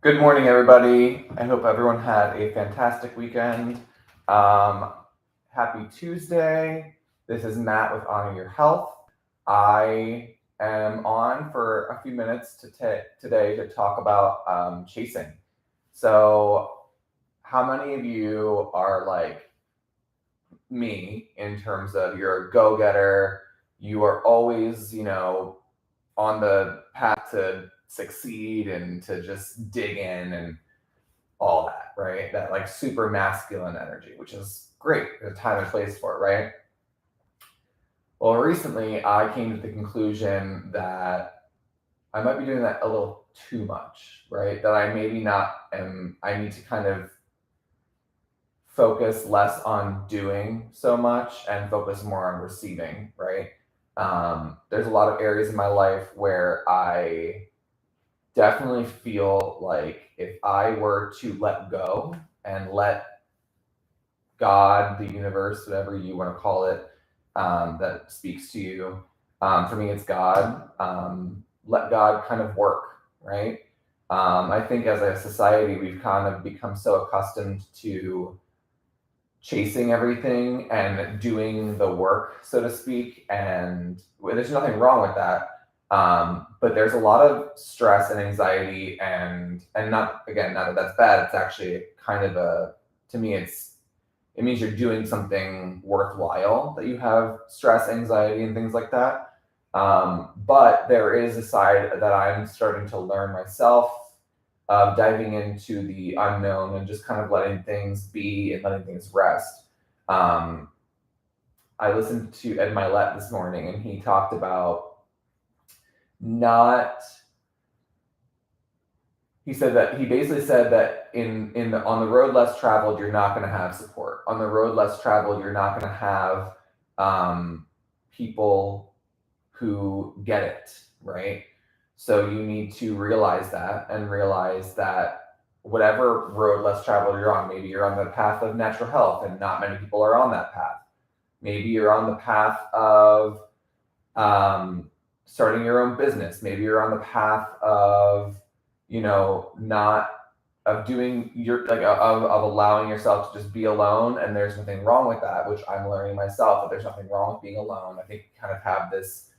Good morning, everybody. I hope everyone had a fantastic weekend. Um, Happy Tuesday. This is Matt with Honor Your Health. I am on for a few minutes today to talk about chasing. So, how many of you are like me in terms of you're a go getter? You are always, on the path to succeed and to just dig in and all that, right? That like super masculine energy, which is great. There's a time and place for it, right? Well, recently I came to the conclusion that I might be doing that a little too much, right? That I maybe not am, I need to kind of focus less on doing so much and focus more on receiving, right? There's a lot of areas in my life where I definitely feel like if I were to let go and let God, the universe, whatever you want to call it, that speaks to you. For me, it's God. Let God kind of work, right? I think as a society, we've kind of become so accustomed to chasing everything and doing the work, so to speak. And there's nothing wrong with that. But there's a lot of stress and anxiety, and not again, not that that's bad. It's actually kind of a to me, it means you're doing something worthwhile that you have stress, anxiety, and things like that. But there is a side that I'm starting to learn myself, diving into the unknown and just kind of letting things be and letting things rest. Um, I listened to Ed Milet this morning, and he talked about not. He said that he basically said that on the road less traveled, you're not going to have support. On the road less traveled, you're not going to have people who get it, right? So you need to realize that and realize that whatever road less traveled you're on, maybe you're on the path of natural health and not many people are on that path. Maybe you're on the path of starting your own business. Maybe you're on the path of, not of doing your like of allowing yourself to just be alone. And there's nothing wrong with that, which I'm learning myself. That there's nothing wrong with being alone. I think we kind of have this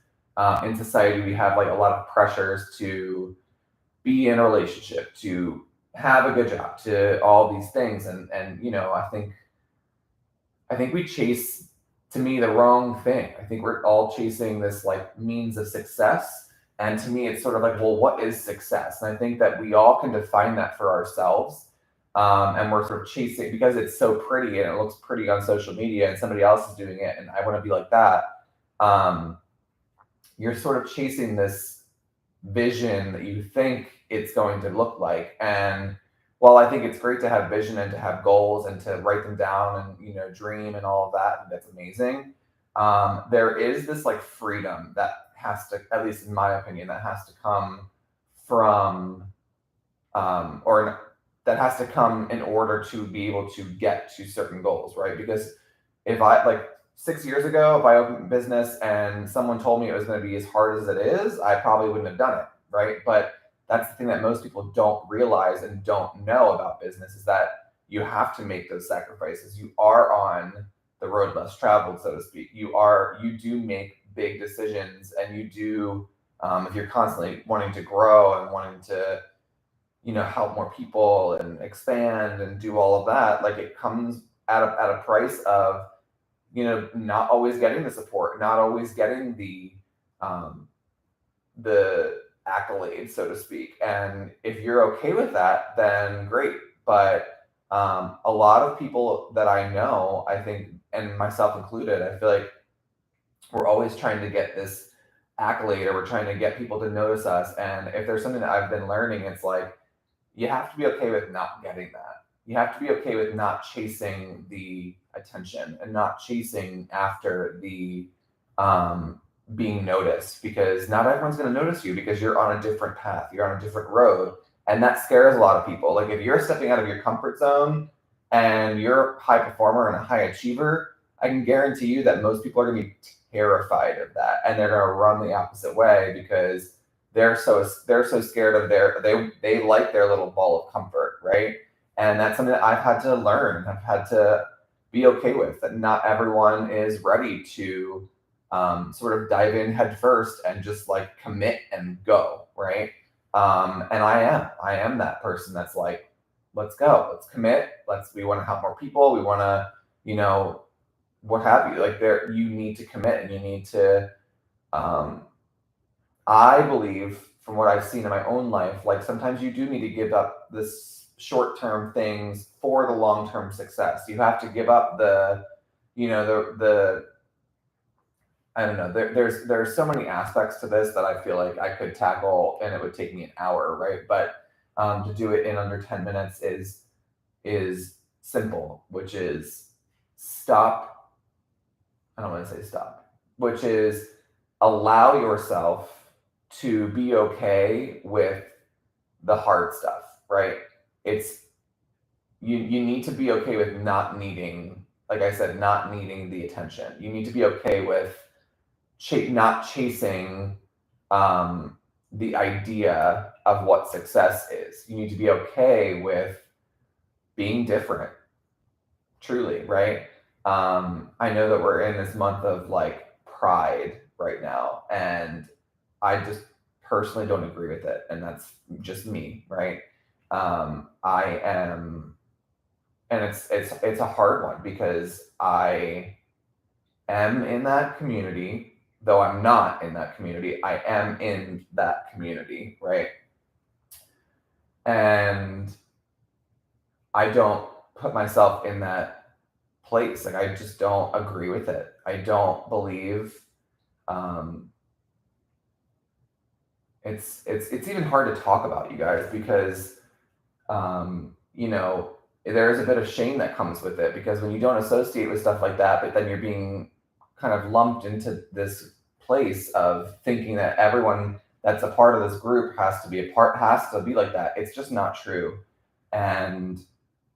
in society. We have like a lot of pressures to be in a relationship, to have a good job, to all these things, and I think we chase, to me, the wrong thing. I think we're all chasing this like means of success. And to me, it's sort of like, well, what is success? And I think that we all can define that for ourselves. And we're sort of chasing because it's so pretty and it looks pretty on social media and somebody else is doing it and I want to be like that. Um, you're sort of chasing this vision that you think it's going to look like. And while I think it's great to have vision and to have goals and to write them down and dream and all of that, and that's amazing. There is this like freedom that has to, at least in my opinion, that has to come from or that has to come in order to be able to get to certain goals, right? Because if I like 6 years ago, if I opened a business and someone told me it was going to be as hard as it is, I probably wouldn't have done it, right? But that's the thing that most people don't realize and don't know about business is that you have to make those sacrifices. You are on the road less traveled, so to speak. You do make big decisions, and you do if you're constantly wanting to grow and wanting to help more people and expand and do all of that, like it comes at a price of not always getting the support, not always getting um, the accolades, so to speak. And if you're okay with that, then great. But a lot of people that I know, I think, and myself included, I feel like we're always trying to get this accolade or we're trying to get people to notice us. And if there's something that I've been learning, it's like you have to be okay with not getting that. You have to be okay with not chasing the attention and not chasing after the being noticed, because not everyone's going to notice you because you're on a different path, you're on a different road. And that scares a lot of people. Like if you're stepping out of your comfort zone and you're a high performer and a high achiever, I can guarantee you that most people are going to be terrified of that and they're going to run the opposite way because they're so scared of they like their little ball of comfort, right? And that's something that I've had to learn. I've had to be okay with that. Not everyone is ready to sort of dive in head first and just like commit and go, right? And I am that person that's like, let's go, let's commit, we want to help more people, we want to, you know, what have you. Like you need to commit and you need to. I believe from what I've seen in my own life, like sometimes you do need to give up this short-term things for the long-term success. You have to give up the, you know, the I don't know. There's so many aspects to this that I feel like I could tackle, and it would take me an hour, right? But to do it in under 10 minutes is simple, which is stop. I don't want to say stop, which is allow yourself to be okay with the hard stuff, right? It's you need to be okay with not needing, like I said, not needing the attention. You need to be okay with not chasing the idea of what success is. You need to be okay with being different, truly, right? I know that we're in this month of like pride right now, and I just personally don't agree with it, and that's just me, right? I am, and it's a hard one because I am in that community. Though I'm not in that community, I am in that community, right? And I don't put myself in that place. Like I just don't agree with it. I don't believe it's even hard to talk about, you guys, because you know, there is a bit of shame that comes with it, because when you don't associate with stuff like that, but then you're being kind of lumped into this place of thinking that everyone that's a part of this group has to be like that. It's just not true. And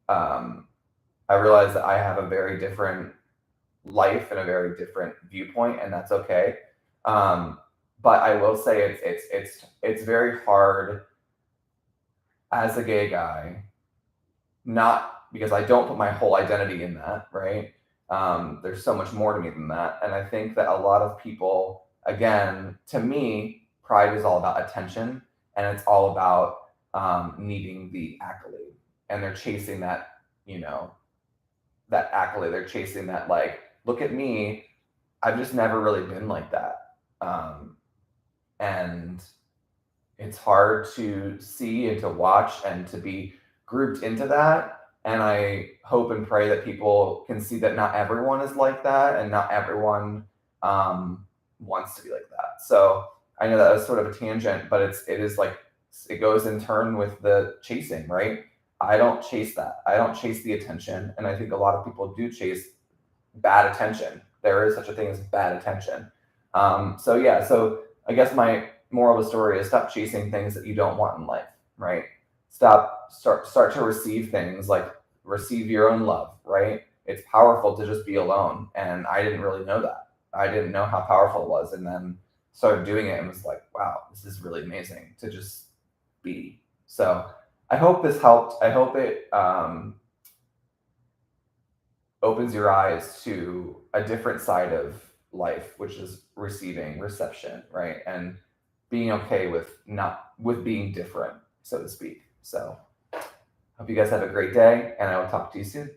I realize that I have a very different life and a very different viewpoint, and that's okay. But I will say it's very hard as a gay guy, not because I don't put my whole identity in that, right? There's so much more to me than that. And I think that a lot of people, again, to me, pride is all about attention, and it's all about needing the accolade. And they're chasing that, you know, that accolade. They're chasing that, like, look at me. I've just never really been like that. And it's hard to see and to watch and to be grouped into that. And I hope and pray that people can see that not everyone is like that, and not everyone wants to be like that. So I know that was sort of a tangent, but it is like, it goes in turn with the chasing, right? I don't chase that. I don't chase the attention. And I think a lot of people do chase bad attention. There is such a thing as bad attention. So yeah, so I guess my moral of the story is stop chasing things that you don't want in life, right? Start to receive things, like receive your own love, right? It's powerful to just be alone. And I didn't really know that. I didn't know how powerful it was. And then started doing it and was like, wow, this is really amazing to just be. So I hope this helped. I hope it opens your eyes to a different side of life, which is reception, right? And being okay with being different, so to speak. So hope you guys have a great day, and I will talk to you soon.